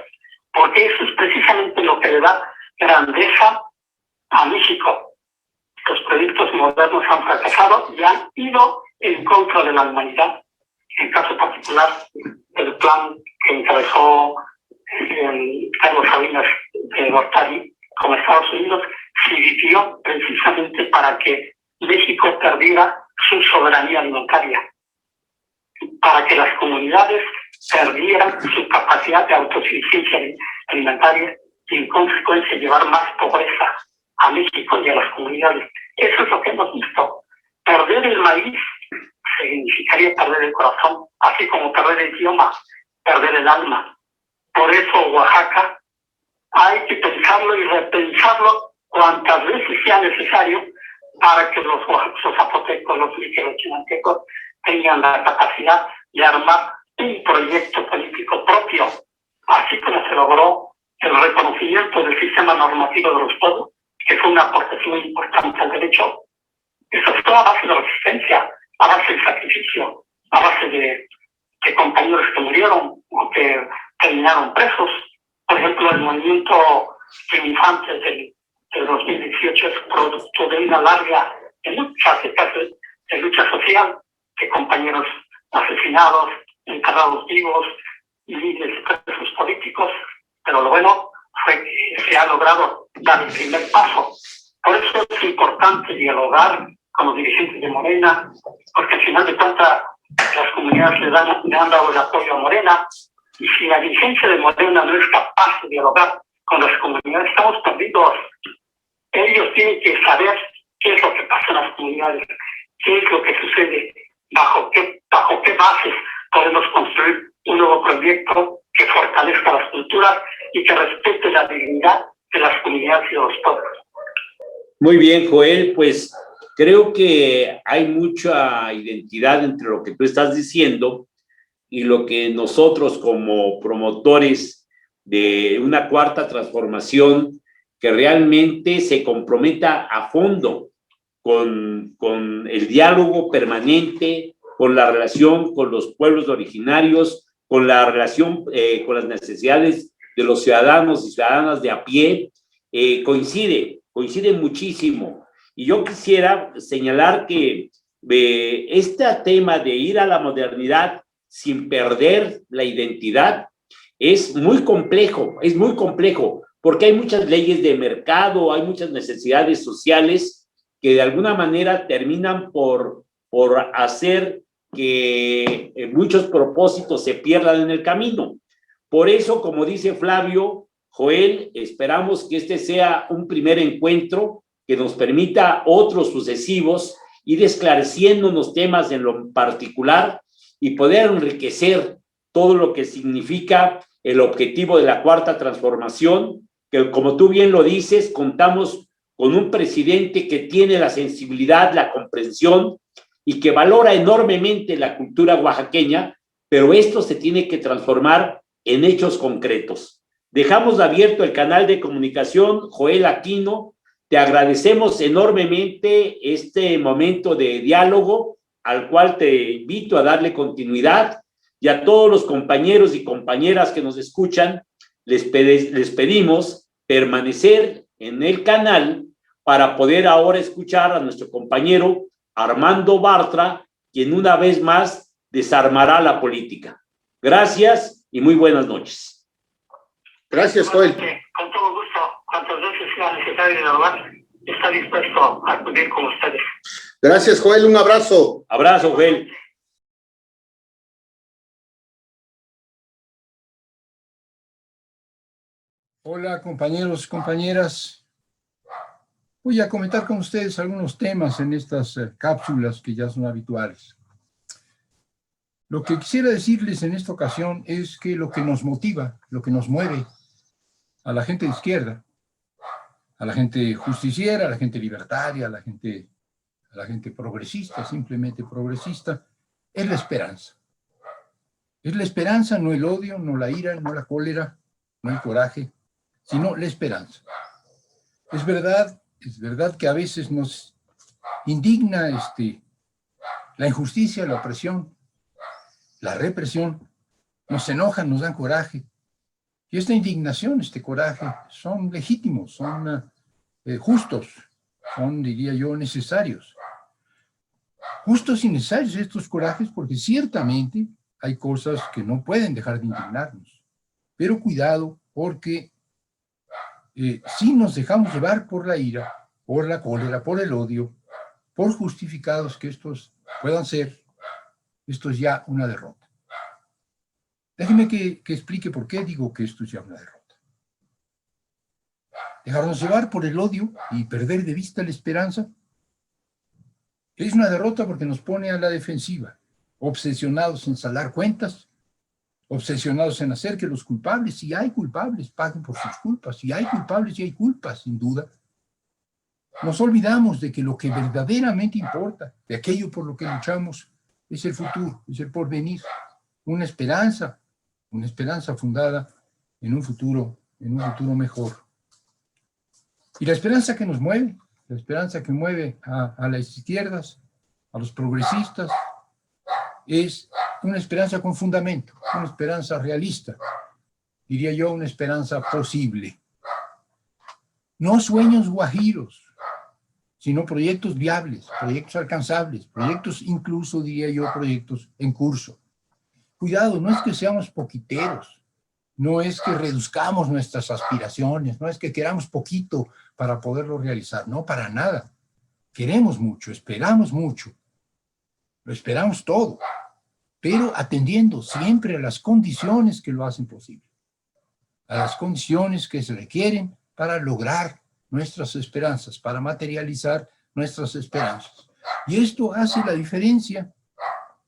Porque eso es precisamente lo que le da grandeza a México. Los proyectos modernos han fracasado y han ido en contra de la humanidad. En el caso particular, el plan que encabezó Carlos Salinas de Gortari con Estados Unidos sirvió precisamente para que México perdiera su soberanía alimentaria, para que las comunidades perdieran su capacidad de autosuficiencia alimentaria y en consecuencia llevar más pobreza a México y a las comunidades. Eso es lo que hemos visto. Perder el maíz significaría perder el corazón, así como perder el idioma, perder el alma. Por eso Oaxaca hay que pensarlo y repensarlo cuantas veces sea necesario para que los zapotecos, los chimaltecos tengan la capacidad de armar un proyecto político propio, así como se logró el reconocimiento del sistema normativo de los pueblos, que fue una aportación importante al derecho. Eso fue a base de resistencia, a base de sacrificio, a base de compañeros que murieron o que terminaron presos. Por ejemplo, el movimiento triunfante del 2018 es producto de una larga, de muchas etapas de lucha social, de compañeros asesinados, enterrados vivos, miles de presos políticos, pero lo bueno fue que se ha logrado dar el primer paso. Por eso es importante dialogar con los dirigentes de Morena, porque al final de cuentas las comunidades le han dado el apoyo a Morena, y si la dirigencia de Morena no es capaz de dialogar con las comunidades, estamos perdidos. Ellos tienen que saber qué es lo que pasa en las comunidades, qué es lo que sucede, bajo qué bases podemos construir un nuevo proyecto que fortalezca las culturas y que respete la dignidad de las comunidades y de los pueblos. Muy bien, Joel, pues creo que hay mucha identidad entre lo que tú estás diciendo y lo que nosotros como promotores de una cuarta transformación que realmente se comprometa a fondo con el diálogo permanente, con la relación con los pueblos originarios, con la relación con las necesidades de los ciudadanos y ciudadanas de a pie, coincide coinciden muchísimo. Y yo quisiera señalar que este tema de ir a la modernidad sin perder la identidad es muy complejo, porque hay muchas leyes de mercado, hay muchas necesidades sociales que de alguna manera terminan por hacer que muchos propósitos se pierdan en el camino. Por eso, como dice Flavio, Joel, esperamos que este sea un primer encuentro que nos permita otros sucesivos ir esclareciéndonos temas en lo particular y poder enriquecer todo lo que significa el objetivo de la Cuarta Transformación, que como tú bien lo dices, contamos con un presidente que tiene la sensibilidad, la comprensión y que valora enormemente la cultura oaxaqueña, pero esto se tiene que transformar en hechos concretos. Dejamos abierto el canal de comunicación, Joel Aquino, te agradecemos enormemente este momento de diálogo al cual te invito a darle continuidad, y a todos los compañeros y compañeras que nos escuchan, les pedimos permanecer en el canal para poder ahora escuchar a nuestro compañero Armando Bartra, quien una vez más desarmará la política. Gracias y muy buenas noches. Gracias, Joel. Con todo gusto, cuantas veces sea necesario dialogar, está dispuesto a acudir con ustedes. Gracias, Joel. Un abrazo. Abrazo, Joel. Hola, compañeros, compañeras. Voy a comentar con ustedes algunos temas en estas cápsulas que ya son habituales. Lo que quisiera decirles en esta ocasión es que lo que nos motiva, lo que nos mueve a la gente de izquierda, a la gente justiciera, a la gente libertaria, a la gente progresista, simplemente progresista, es la esperanza. Es la esperanza, no el odio, no la ira, no la cólera, no el coraje, sino la esperanza. Es verdad que a veces nos indigna la injusticia, la opresión, la represión, nos enojan, nos dan coraje. Y esta indignación, este coraje, son legítimos, son justos, son, diría yo, necesarios. Justos y necesarios estos corajes porque ciertamente hay cosas que no pueden dejar de indignarnos. Pero cuidado, porque si nos dejamos llevar por la ira, por la cólera, por el odio, por justificados que estos puedan ser, esto es ya una derrota. Déjenme que explique por qué digo que esto es ya una derrota. Dejarnos llevar por el odio y perder de vista la esperanza es una derrota porque nos pone a la defensiva, obsesionados en saldar cuentas, obsesionados en hacer que los culpables, si hay culpables, paguen por sus culpas. Si hay culpables, y hay culpas, sin duda. Nos olvidamos de que lo que verdaderamente importa, de aquello por lo que luchamos, es el futuro, es el porvenir, una esperanza fundada en un futuro mejor. Y la esperanza que nos mueve, la esperanza que mueve a las izquierdas, a los progresistas, es una esperanza con fundamento, una esperanza realista, diría yo, una esperanza posible. No sueños guajiros, sino proyectos viables, proyectos alcanzables, proyectos incluso, diría yo, proyectos en curso. Cuidado, no es que seamos poquiteros, no es que reduzcamos nuestras aspiraciones, no es que queramos poquito para poderlo realizar, no, para nada. Queremos mucho, esperamos mucho, lo esperamos todo, pero atendiendo siempre a las condiciones que lo hacen posible, a las condiciones que se requieren para lograr nuestras esperanzas, para materializar nuestras esperanzas. Y esto hace la diferencia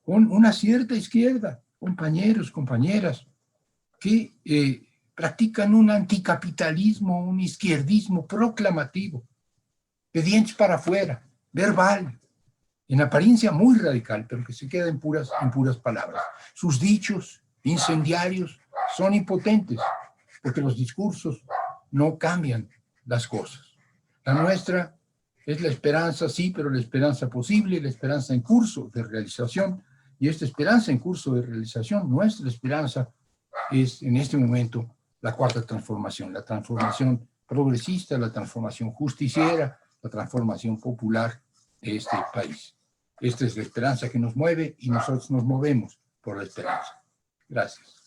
con una cierta izquierda, compañeros, compañeras, que practican un anticapitalismo, un izquierdismo proclamativo, de dientes para afuera, verbal, en apariencia muy radical, pero que se queda en puras palabras. Sus dichos incendiarios son impotentes, porque los discursos no cambian las cosas. La nuestra es la esperanza, sí, pero la esperanza posible, la esperanza en curso de realización, y esta esperanza en curso de realización, nuestra esperanza es en este momento la cuarta transformación, la transformación progresista, la transformación justiciera, la transformación popular de este país. Esta es la esperanza que nos mueve y nosotros nos movemos por la esperanza. Gracias.